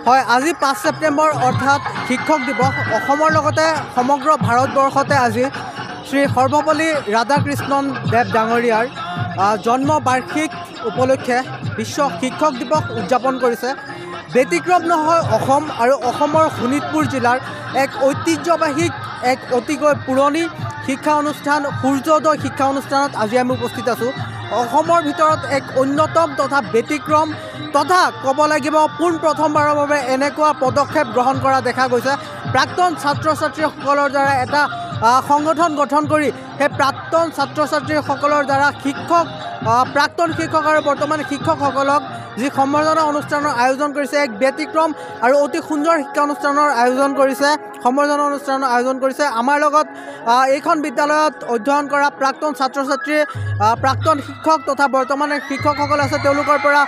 হয়, আজি 5 ছেপ্টেম্বৰ অৰ্থাৎ শিক্ষক দিৱস। অসমৰ লগতে সমগ্ৰ ভাৰতবৰ্ষতে আজি শ্ৰী সৰ্বপল্লী ৰাধাকৃষ্ণন দেৱ ডাঙৰীয়াৰ জন্মবাৰ্ষিক উপলক্ষে বিশ্ব শিক্ষক দিৱস উদযাপন কৰিছে। ব্যতিক্ৰম নহয় অসম আৰু অসমৰ শোণিতপুৰ জিলাৰ এক ঐতিহ্যবাহী এক অতিকৈ পুৰণি শিক্ষা অনুষ্ঠান সূৰ্যোদয় শিক্ষা অনুষ্ঠানত আজি আমি উপস্থিত আছোঁ। অসমৰ ভিতৰত এক অন্যতম তথা ব্যতিক্ৰম তথা ক'ব লাগিব পোনপ্ৰথমবাৰৰ বাবে এনেকুৱা পদক্ষেপ গ্ৰহণ কৰা দেখা গৈছে। প্ৰাক্তন ছাত্ৰ ছাত্ৰীসকলৰ দ্বাৰা এটা সংগঠন গঠন কৰি সেই প্ৰাক্তন ছাত্ৰ ছাত্ৰীসকলৰ দ্বাৰা প্ৰাক্তন শিক্ষক আৰু বৰ্তমান শিক্ষকসকলক যি সম্বৰ্ধনা অনুষ্ঠানৰ আয়োজন কৰিছে, এক ব্যতিক্ৰম আৰু অতি সুন্দৰ শিক্ষা অনুষ্ঠানৰ আয়োজন কৰিছে, সম্বৰ্ধনা অনুষ্ঠানৰ আয়োজন কৰিছে। আমাৰ লগত এইখন বিদ্যালয়ত অধ্যয়ন কৰা প্ৰাক্তন ছাত্ৰ ছাত্ৰী, প্ৰাক্তন শিক্ষক তথা বৰ্তমানৰ শিক্ষকসকল আছে, তেওঁলোকৰ পৰা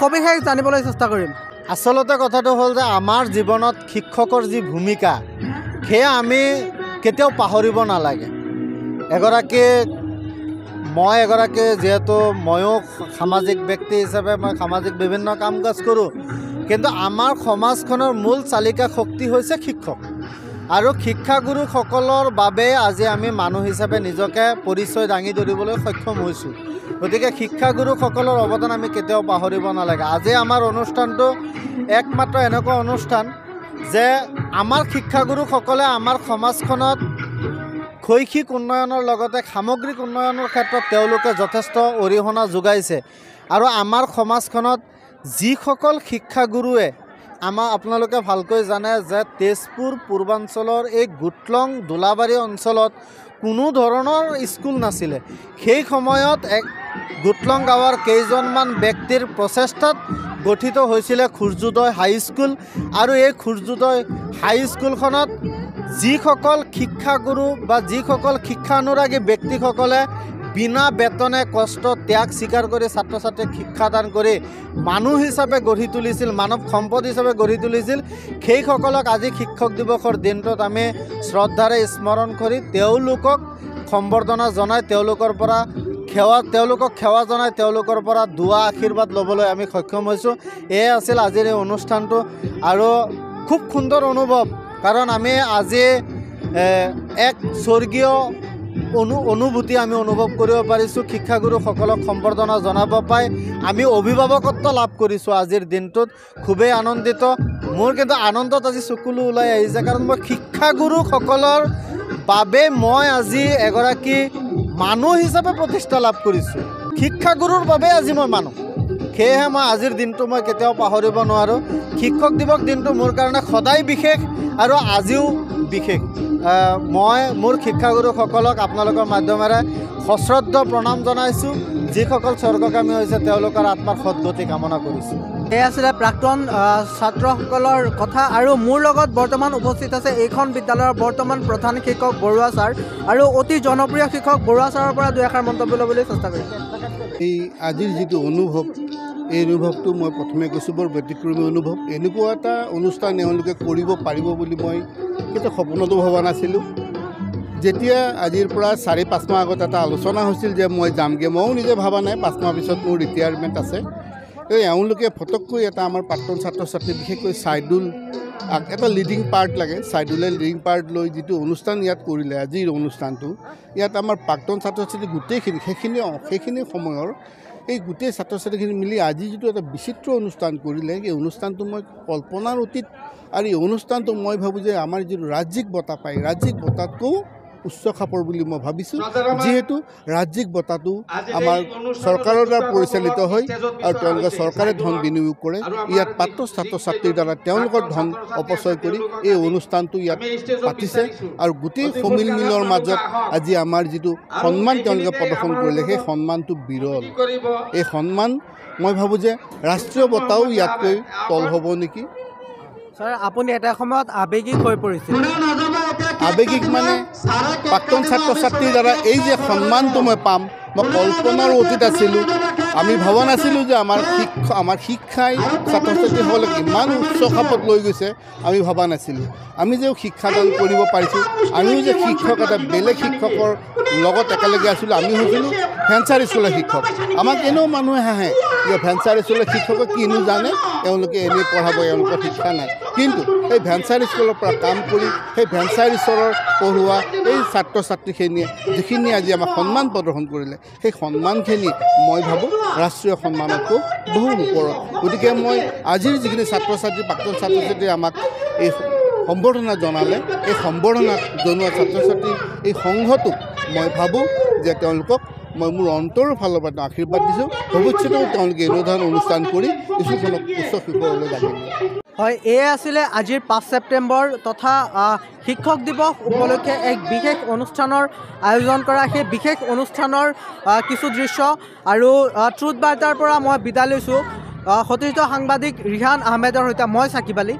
সবিশেষ জানিবলৈ চেষ্টা কৰিম। আচলতে কথাটো হ'ল যে আমাৰ জীৱনত শিক্ষকৰ যি ভূমিকা সেয়া আমি কেতিয়াও পাহৰিব নালাগে। মই এগৰাকী যিহেতু ময়ো সামাজিক ব্যক্তি হিচাপে মই সামাজিক বিভিন্ন কাম কাজ কৰোঁ, কিন্তু আমাৰ সমাজখনৰ মূল চালিকা শক্তি হৈছে শিক্ষক আৰু শিক্ষাগুৰুসকলৰ বাবে আজি আমি মানুহ হিচাপে নিজকে পৰিচয় দাঙি ধৰিবলৈ সক্ষম হৈছোঁ। গতিকে শিক্ষাগুৰুসকলৰ অৱদান আমি কেতিয়াও পাহৰিব নালাগে। আজি আমাৰ অনুষ্ঠানটো একমাত্ৰ এনেকুৱা অনুষ্ঠান যে আমাৰ শিক্ষাগুৰুসকলে আমাৰ সমাজখনত শৈক্ষিক উন্নয়নৰ লগতে সামগ্ৰিক উন্নয়নৰ ক্ষেত্ৰত তেওঁলোকে যথেষ্ট অৰিহণা যোগাইছে। আৰু আমাৰ সমাজখনত যিসকল শিক্ষাগুৰুৱে আপোনালোকে ভালকৈ জানে যে তেজপুৰ পূৰ্বাঞ্চলৰ এই গুটলং দোলাবাৰী অঞ্চলত কোনো ধৰণৰ স্কুল নাছিলে। সেই সময়ত গুটলং গাঁৱৰ কেইজনমান ব্যক্তিৰ প্ৰচেষ্টাত গঠিত হৈছিলে সূৰ্যোদয় হাইস্কুল। আৰু এই সূৰ্যোদয় হাইস্কুলখনত যিসকল শিক্ষাগুৰু বা যিসকল শিক্ষানুৰাগী ব্যক্তিসকলে বিনা বেতনে কষ্ট ত্যাগ স্বীকাৰ কৰি ছাত্ৰ ছাত্ৰীক শিক্ষাদান কৰি মানুহ হিচাপে গঢ়ি তুলিছিল, মানৱ সম্পদ হিচাপে গঢ়ি তুলিছিল, সেইসকলক আজি শিক্ষক দিৱসৰ দিনটোত আমি শ্ৰদ্ধাৰে স্মৰণ কৰি তেওঁলোকক সম্বৰ্ধনা জনাই তেওঁলোকক সেৱা জনাই তেওঁলোকৰ পৰা দুৱা আশীৰ্বাদ ল'বলৈ আমি সক্ষম হৈছোঁ। এয়ে আছিল আজিৰ এই অনুষ্ঠানটো আৰু খুব সুন্দৰ অনুভৱ, কাৰণ আমি আজি এক স্বৰ্গীয় অনুভূতি আমি অনুভৱ কৰিব পাৰিছোঁ। শিক্ষাগুৰুসকলক সম্বৰ্ধনা জনাব পাই আমি অভিভাৱকত্ব লাভ কৰিছোঁ আজিৰ দিনটোত। খুবেই আনন্দিত। মোৰ কিন্তু আনন্দত আজি চকুলো ওলাই আহিছে, কাৰণ মই শিক্ষাগুৰুসকলৰ বাবে মই আজি এগৰাকী মানুহ হিচাপে প্ৰতিষ্ঠা লাভ কৰিছোঁ। শিক্ষাগুৰুৰ বাবে আজি মই মানুহ। সেয়েহে মই আজিৰ দিনটো মই কেতিয়াও পাহৰিব নোৱাৰোঁ। শিক্ষক দিৱস দিনটো মোৰ কাৰণে সদায় বিশেষ আৰু আজিও বিশেষ। মই মোৰ শিক্ষাগুৰুসকলক আপোনালোকৰ মাধ্যমেৰে সশ্ৰদ্ধ প্ৰণাম জনাইছোঁ। যিসকল স্বৰ্গগামী হৈছে তেওঁলোকৰ আত্মাৰ সদ্গতি কামনা কৰিছোঁ। এয়া আছিলে প্ৰাক্তন ছাত্ৰসকলৰ কথা। আৰু মোৰ লগত বৰ্তমান উপস্থিত আছে এইখন বিদ্যালয়ৰ বৰ্তমান প্ৰধান শিক্ষক বৰুৱা ছাৰ, আৰু অতি জনপ্ৰিয় শিক্ষক বৰুৱা ছাৰৰ পৰা দুই এষাৰ মন্তব্য ল'বলৈ চেষ্টা কৰিছোঁ। এই আজিৰ যিটো অনুভৱ, এই অনুভৱটো মই প্ৰথমে কৈছোঁ বৰ ব্যতিক্ৰমী অনুভৱ। এনেকুৱা এটা অনুষ্ঠান এওঁলোকে কৰিব পাৰিব বুলি মই কেতিয়াও সপোনতো ভবা নাছিলোঁ। যেতিয়া আজিৰ পৰা 4-5 মাহ আগত এটা আলোচনা হৈছিল যে মই যামগৈ, ময়ো নিজে ভবা নাই 5 মাহ পিছত মোৰ ৰিটায়াৰমেণ্ট আছে। এওঁলোকে ফটককৈ এটা আমাৰ প্ৰাক্তন ছাত্ৰ ছাত্ৰী, বিশেষকৈ চাইডুল এটা লিডিং পাৰ্ট লাগে, চাইডুলে লিডিং পাৰ্ট লৈ যিটো অনুষ্ঠান ইয়াত কৰিলে, আজিৰ অনুষ্ঠানটো ইয়াত আমাৰ প্ৰাক্তন ছাত্ৰ ছাত্ৰী গোটেইখিনি সেইখিনি সময়ৰ এই গোটেই ছাত্ৰ ছাত্ৰীখিনি মিলি আজি যিটো এটা বিচিত্ৰ অনুষ্ঠান কৰিলে, এই অনুষ্ঠানটো মই কল্পনাৰ অতীত। আৰু এই অনুষ্ঠানটো মই ভাবোঁ যে আমাৰ যিটো ৰাজ্যিক বঁটা পায়, ৰাজ্যিক বঁটাতকৈও উচ্চ খাপৰ বুলি মই ভাবিছোঁ, যিহেতু ৰাজ্যিক বঁটাটো আমাৰ চৰকাৰৰ দ্বাৰা পৰিচালিত হয় আৰু তেওঁলোকে চৰকাৰে ধন বিনিয়োগ কৰে। ইয়াত পাত্ৰ ছাত্ৰ ছাত্ৰীৰ দ্বাৰা তেওঁলোকৰ ধন অপচয় কৰি এই অনুষ্ঠানটো ইয়াত পাতিছে। আৰু গোটেই সমিলমিলৰ মাজত আজি আমাৰ যিটো সন্মান তেওঁলোকে প্ৰদৰ্শন কৰিলে, সেই সন্মানটো বিৰল। এই সন্মান মই ভাবোঁ যে ৰাষ্ট্ৰীয় বঁটাও ইয়াতকৈ তল হ'ব নেকি। ছাৰ, আপুনি এটা সময়ত আৱেগিক হৈ পৰিছিল। আৱেগিক মানে প্ৰাক্তন ছাত্ৰ ছাত্ৰীৰ দ্বাৰা এই যে সন্মানটো মই পাম, মই কল্পনাৰ অতীত আছিলোঁ। আমি ভবা নাছিলোঁ যে আমাৰ শিক্ষাই ছাত্ৰ ছাত্ৰীসকলক ইমান উচ্চ খাপত লৈ গৈছে আমি ভবা নাছিলোঁ। আমি যে শিক্ষাদান কৰিব পাৰিছোঁ, আমিও যে শিক্ষক এটা বেলেগ শিক্ষকৰ লগত একেলগে আছিলোঁ। আমি হৈছিলোঁ ভেঞ্চাৰ স্কুলৰ শিক্ষক। আমাক এনেও মানুহে হাঁহে যে ভেঞ্চাৰ স্কুলৰ শিক্ষকে কিনো জানে, তেওঁলোকে এনেই পঢ়াব, এওঁলোকৰ শিক্ষা নাই। কিন্তু সেই ভেঞ্চাৰ স্কুলৰ পৰা কাম কৰি সেই ভেঞ্চাৰ স্কুলৰ পঢ়োৱা এই ছাত্ৰ ছাত্ৰীখিনিয়ে যিখিনি আজি আমাক সন্মান প্ৰদৰ্শন কৰিলে, সেই সন্মানখিনি মই ভাবোঁ ৰাষ্ট্ৰীয় সন্মানতকৈ বহু ওপৰত। গতিকে মই আজিৰ যিখিনি ছাত্ৰ ছাত্ৰী, প্ৰাক্তন ছাত্ৰ ছাত্ৰীয়ে আমাক এই সম্বৰ্ধনা জনালে, এই সম্বৰ্ধনা জনোৱা ছাত্ৰ ছাত্ৰীৰ এই সংঘটোক মই ভাবোঁ যে তেওঁলোকক মই মোৰ অন্তৰৰ ফালৰ পৰা আশীৰ্বাদ দিছোঁ। ভৱিষ্যতেও তেওঁলোকে এনেধৰণৰ অনুষ্ঠান কৰি স্কুলখনক উচ্চ শিখৰলৈ যাব। হয়, এয়ে আছিলে আজিৰ 5 ছেপ্টেম্বৰ তথা শিক্ষক দিৱস উপলক্ষে এক বিশেষ অনুষ্ঠানৰ আয়োজন কৰা। সেই বিশেষ অনুষ্ঠানৰ কিছু দৃশ্য আৰু ট্ৰুথ বাৰ্তাৰ পৰা মই বিদায় লৈছোঁ। সতীৰ্থ সাংবাদিক ৰিহান আহমেদৰ সৈতে মই সাকিব আলী।